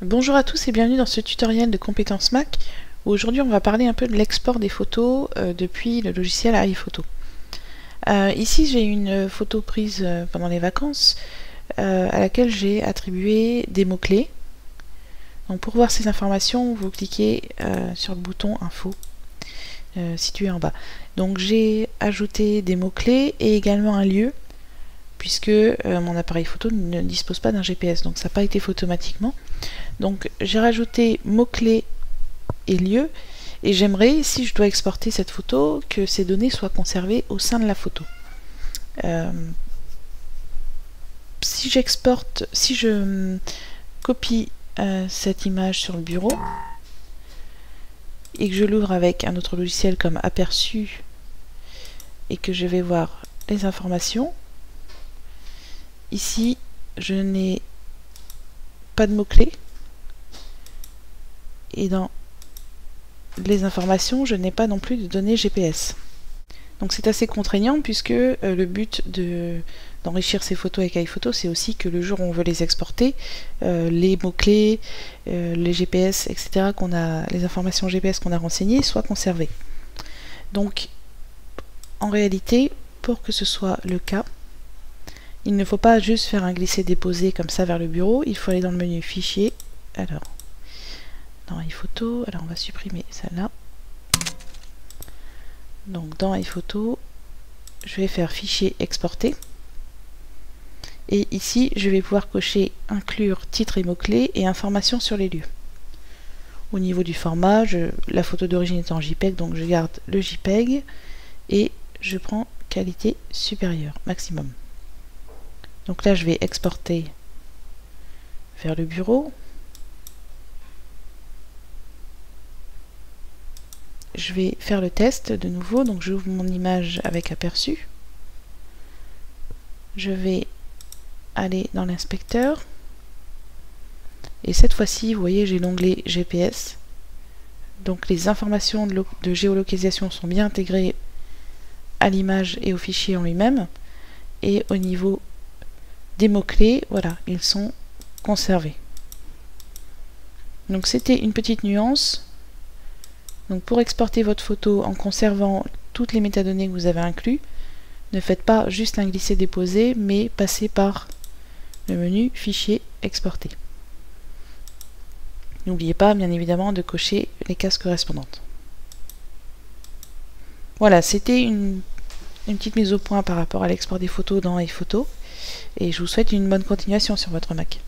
Bonjour à tous et bienvenue dans ce tutoriel de compétences Mac où aujourd'hui on va parler un peu de l'export des photos depuis le logiciel iPhoto. Ici j'ai une photo prise pendant les vacances à laquelle j'ai attribué des mots-clés. Donc pour voir ces informations, vous cliquez sur le bouton Info situé en bas. Donc j'ai ajouté des mots-clés et également un lieu puisque mon appareil photo ne dispose pas d'un GPS, donc ça n'a pas été fait automatiquement. Donc j'ai rajouté mots-clés et lieu, et j'aimerais, si je dois exporter cette photo, que ces données soient conservées au sein de la photo. Si je copie cette image sur le bureau, et que je l'ouvre avec un autre logiciel comme Aperçu, et que je vais voir les informations, ici je n'ai pas de mots-clés, et dans les informations, je n'ai pas non plus de données GPS. Donc c'est assez contraignant puisque le but d'enrichir ces photos avec iPhoto, c'est aussi que le jour où on veut les exporter, les mots-clés, les GPS, etc., les informations GPS qu'on a renseignées soient conservées. Donc en réalité, pour que ce soit le cas, il ne faut pas juste faire un glisser-déposer comme ça vers le bureau, il faut aller dans le menu Fichier, alors dans iPhoto, alors on va supprimer celle-là. Donc dans iPhoto, je vais faire Fichier exporter. Et ici, je vais pouvoir cocher inclure titre et mots-clés et informations sur les lieux. Au niveau du format, la photo d'origine est en JPEG, donc je garde le JPEG et je prends qualité supérieure, maximum. Donc là, je vais exporter vers le bureau. Je vais faire le test de nouveau, donc j'ouvre mon image avec Aperçu. Je vais aller dans l'inspecteur. Et cette fois-ci, vous voyez, j'ai l'onglet GPS. Donc les informations de géolocalisation sont bien intégrées à l'image et au fichier en lui-même. Et au niveau des mots-clés, voilà, ils sont conservés. Donc c'était une petite nuance. Donc pour exporter votre photo en conservant toutes les métadonnées que vous avez inclus, ne faites pas juste un glisser-déposer, mais passez par le menu Fichier exporter. N'oubliez pas, bien évidemment, de cocher les cases correspondantes. Voilà, c'était une petite mise au point par rapport à l'export des photos dans iPhoto, et je vous souhaite une bonne continuation sur votre Mac.